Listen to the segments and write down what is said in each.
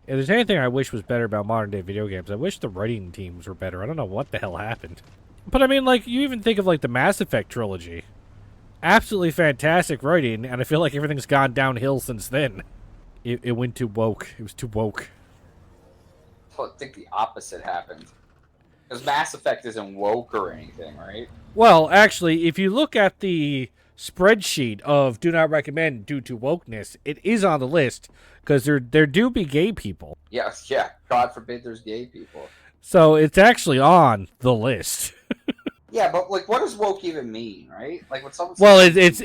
If there's anything I wish was better about modern day video games, I wish the writing teams were better. I don't know what the hell happened. But I mean, like, you even think of, like, the Mass Effect trilogy. Absolutely fantastic writing, and I feel like everything's gone downhill since then. It went too woke. It was too woke. I think the opposite happened. Because Mass Effect isn't woke or anything, right? Well, actually, if you look at the spreadsheet of do not recommend due to wokeness, it is on the list because there do be gay people. Yes, yeah. God forbid there's gay people. So it's actually on the list. Yeah, but like, what does woke even mean, right? Like, when someone Well, says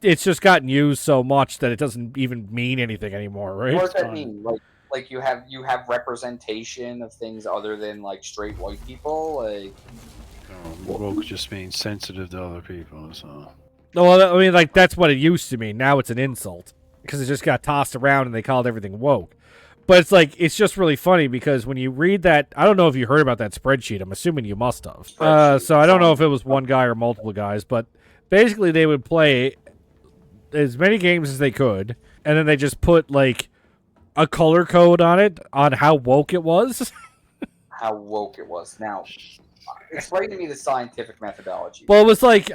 it's just gotten used so much that it doesn't even mean anything anymore, right? what does that mean? Like you have representation of things other than like straight white people, like. No, woke just means sensitive to other people. So. Well, I mean, like that's what it used to mean. Now it's an insult because it just got tossed around and they called everything woke. But it's like it's just really funny because when you read that, I don't know if you heard about that spreadsheet. I'm assuming you must have. So I don't know if it was one guy or multiple guys, but basically they would play as many games as they could, and then they just put like a color code on it on how woke it was. How woke it was. Now, explain to me the scientific methodology. Well, it was like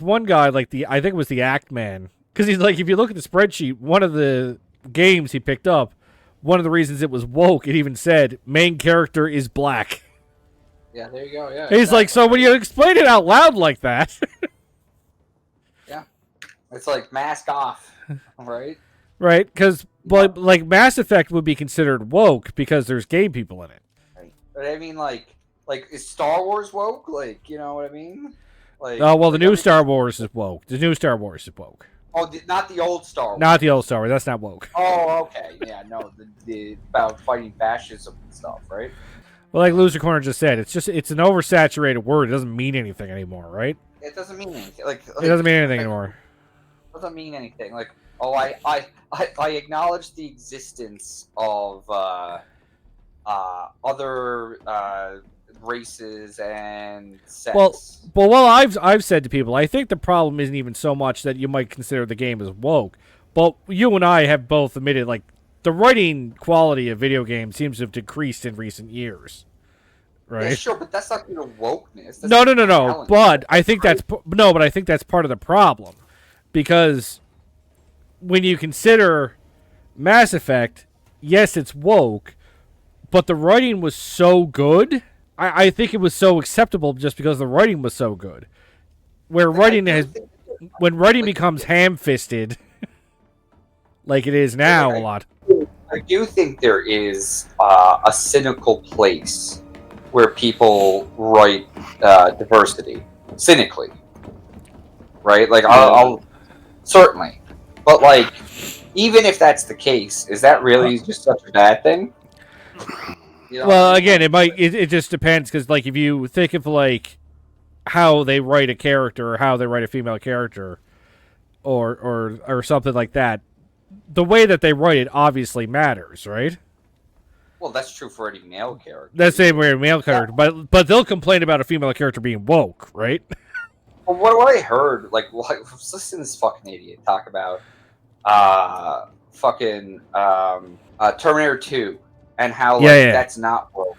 one guy, like I think it was the Act Man, because he's like, if you look at the spreadsheet, one of the games he picked up, one of the reasons it was woke, it even said main character is black. Yeah, there you go. Yeah, He's like, so when you explain it out loud like that, yeah, it's like mask off, right? right? Because like Mass Effect would be considered woke because there's gay people in it. Right. But I mean, like is Star Wars woke? Like, you know what I mean? Like, Oh well, the like new Star Wars is woke. The new Star Wars is woke. Oh, not the old Star Wars. Not the old Star Wars. That's not woke. Oh, okay. Yeah, no, the about fighting fascism and stuff, right? Well, like Loser Corner just said, it's an oversaturated word. It doesn't mean anything anymore, right? It doesn't mean anything. Like It doesn't mean anything anymore. It doesn't mean anything. Like, oh, I acknowledge the existence of other races and sex. Well, I've said to people, I think the problem isn't even so much that you might consider the game as woke, but you and I have both admitted, like, the writing quality of video games seems to have decreased in recent years, right? Yeah, sure, but that's not wokeness. That's No. But I think but I think that's part of the problem, because when you consider Mass Effect, yes, it's woke, but the writing was so good. I think it was so acceptable just because the writing was so good. When writing becomes ham-fisted, like it is now a lot. I do think there is a cynical place where people write diversity cynically, right? Like I'll certainly, but like even if that's the case, is that really just such a bad thing? You know? Well, again, it just depends because like if you think of like how they write a character or how they write a female character or something like that, the way that they write it obviously matters, right? Well, that's true for any male character. That's the same way a male character, but they'll complain about a female character being woke, right? Well, what I heard, like listen to this fucking idiot talk about Terminator 2 and how that's not woke.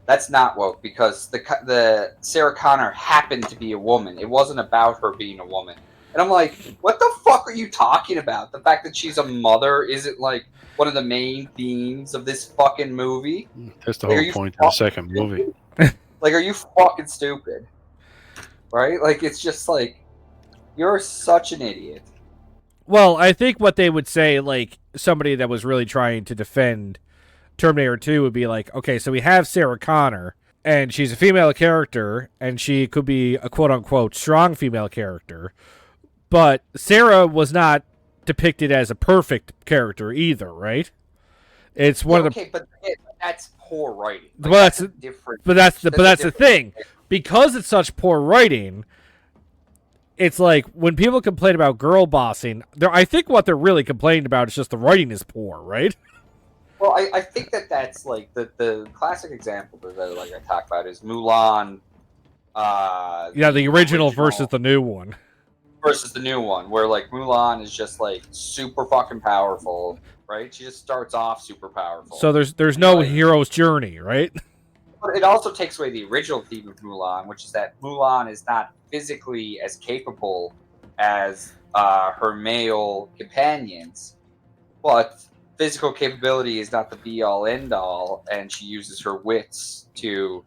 That's not woke because the Sarah Connor happened to be a woman. It wasn't about her being a woman. And I'm like, what the fuck are you talking about? The fact that she's a mother isn't like one of the main themes of this fucking movie? That's the whole point of the second movie. Like, are you fucking stupid? Right? Like, it's just like, you're such an idiot. Well, I think what they would say, like, somebody that was really trying to defend Terminator 2 would be like, okay, so we have Sarah Connor, and she's a female character, and she could be a quote-unquote strong female character, but Sarah was not depicted as a perfect character either, right? It's one of the... Okay, but that's poor writing. Like, well, that's different. But that's the thing. Because it's such poor writing, it's like when people complain about girl bossing, I think what they're really complaining about is just the writing is poor, right? Well, I think that's like the classic example that like I talk about is Mulan. The original versus the new one. Versus the new one, where like Mulan is just like super fucking powerful, right? She just starts off super powerful. So there's no Like- hero's journey, right? But it also takes away the original theme of Mulan, which is that Mulan is not physically as capable as her male companions, but physical capability is not the be all end all, and she uses her wits to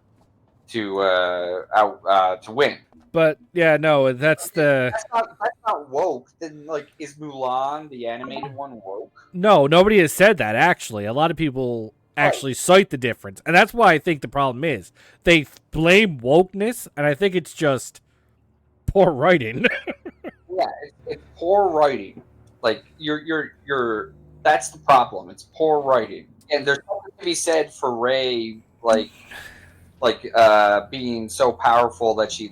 win. But yeah, no, that's That's not woke. Then like, is Mulan the animated one woke? no. Nobody has said that actually. A lot of people actually cite the difference, and that's why I think the problem is they blame wokeness, and I think it's just poor writing. Yeah, it's poor writing. Like you're that's the problem. It's poor writing, and there's something to be said for Rey, being so powerful that she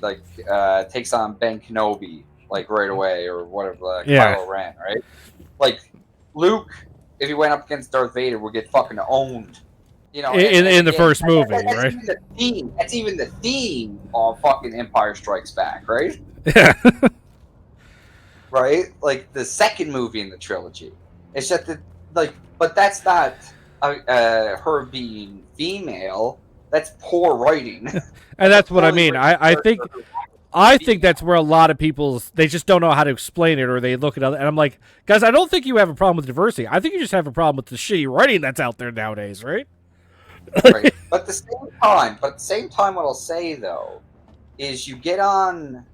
takes on Ben Kenobi like right away or whatever, Yeah. Kylo Ren, right? Like Luke, if he went up against Darth Vader, would get fucking owned. You know, in the first movie, that's right? Even the theme. That's even the theme of fucking Empire Strikes Back, right? Yeah. Right? Like the second movie in the trilogy. It's just that, but that's not her being female. That's poor writing. And that's what I mean. I think that's where a lot of they just don't know how to explain it, or they look at other, and I'm like, guys, I don't think you have a problem with diversity. I think you just have a problem with the shitty writing that's out there nowadays, right? Right. But at the same time, what I'll say though is you get on,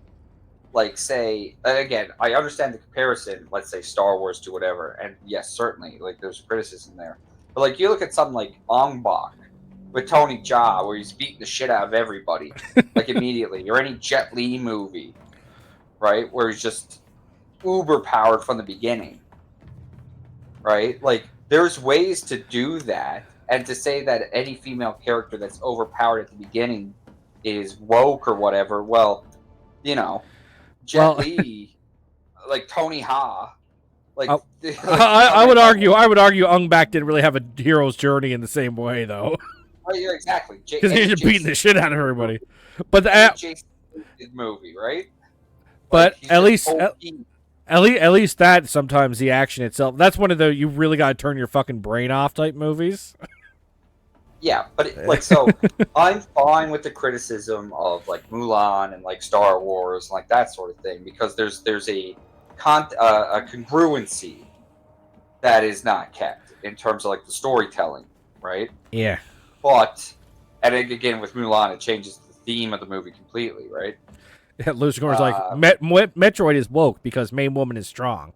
like, say, again, I understand the comparison, let's say Star Wars to whatever, and yes, certainly, like, there's criticism there. But, like, you look at something like Ong Bak with Tony Jaa, where he's beating the shit out of everybody, like, immediately, or any Jet Li movie, right, where he's just uber powered from the beginning, right? Like, there's ways to do that, and to say that any female character that's overpowered at the beginning is woke or whatever, well, you know, Jet Li, like Tony Ha, like, I would argue Ung Bak didn't really have a hero's journey in the same way though, yeah, exactly, because he's just beating the shit out of everybody. But the movie, right? But like, at least that sometimes the action itself, that's one of the you really got to turn your fucking brain off type movies. Yeah, but so I'm fine with the criticism of like Mulan and like Star Wars and like that sort of thing, because there's a congruency that is not kept in terms of like the storytelling, right? Yeah. But and again with Mulan, it changes the theme of the movie completely, right? Yeah, Lucy Gore's like Metroid is woke because main woman is strong.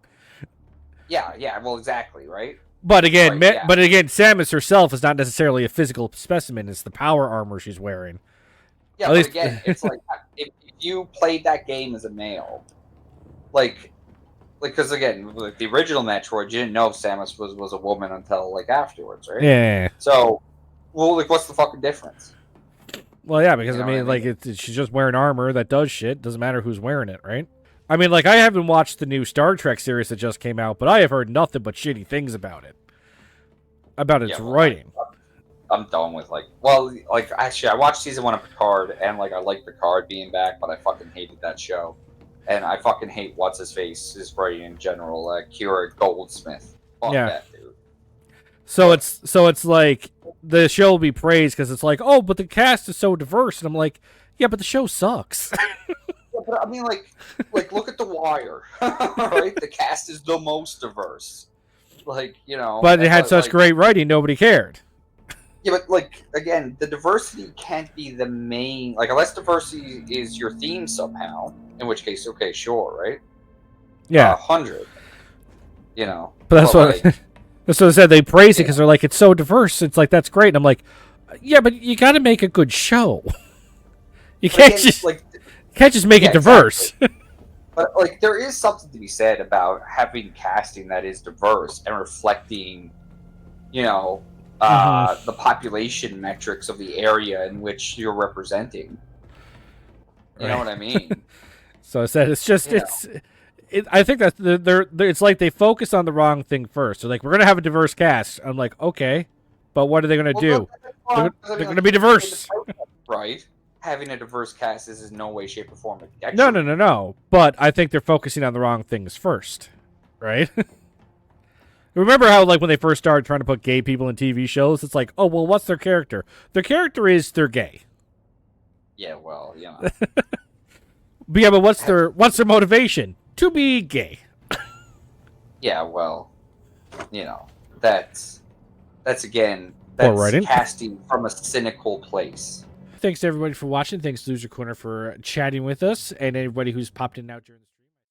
Yeah, well, exactly, right? But again, Right, yeah. Samus herself is not necessarily a physical specimen. It's the power armor she's wearing. Yeah, At but least- again, it's like if you played that game as a male, because again, like the original Metroid, you didn't know if Samus was a woman until like afterwards, right? Yeah. So, well, like, what's the fucking difference? Well, yeah, because You I know mean, what I like, she's just wearing armor that does shit. Doesn't matter who's wearing it, right? I mean, like, I haven't watched the new Star Trek series that just came out, but I have heard nothing but shitty things about it. About its writing. I'm done with actually, I watched season 1 of Picard, and like I like Picard being back, but I fucking hated that show, and I fucking hate what's his face, his writing in general, Kira Goldsmith. Fuck that dude. So it's like the show will be praised because it's like, oh, but the cast is so diverse, and I'm like, yeah, but the show sucks. Yeah, but I mean, like look at The Wire, right? The cast is the most diverse. Like, you know, but it had such great writing, nobody cared. Yeah, but like again, the diversity can't be the main. Like, unless diversity is your theme somehow, in which case, okay, sure, right? Yeah, 100. You know, but that's what. That's what I said. They praise it because they're like, it's so diverse. It's like, that's great. And I'm like, yeah, but you got to make a good show. You can't just make it diverse. Exactly. But like, there is something to be said about having casting that is diverse and reflecting, you know, the population metrics of the area in which you're representing. You know what I mean? So I said, it's just I think that it's like they focus on the wrong thing first. They're like, we're gonna have a diverse cast. I'm like, okay, but what are they gonna do? They're gonna be diverse, right? Having a diverse cast is in no way, shape, or form. No. But I think they're focusing on the wrong things first, right? Remember how, like, when they first started trying to put gay people in TV shows, it's like, oh, well, what's their character? Their character is they're gay. Yeah, well, you know. But yeah, but what's their motivation? To be gay. Yeah, well, you know, that's again, Poor that's writing. casting from a cynical place. Thanks to everybody for watching. Thanks to Loser Corner for chatting with us, and everybody who's popped in and out during the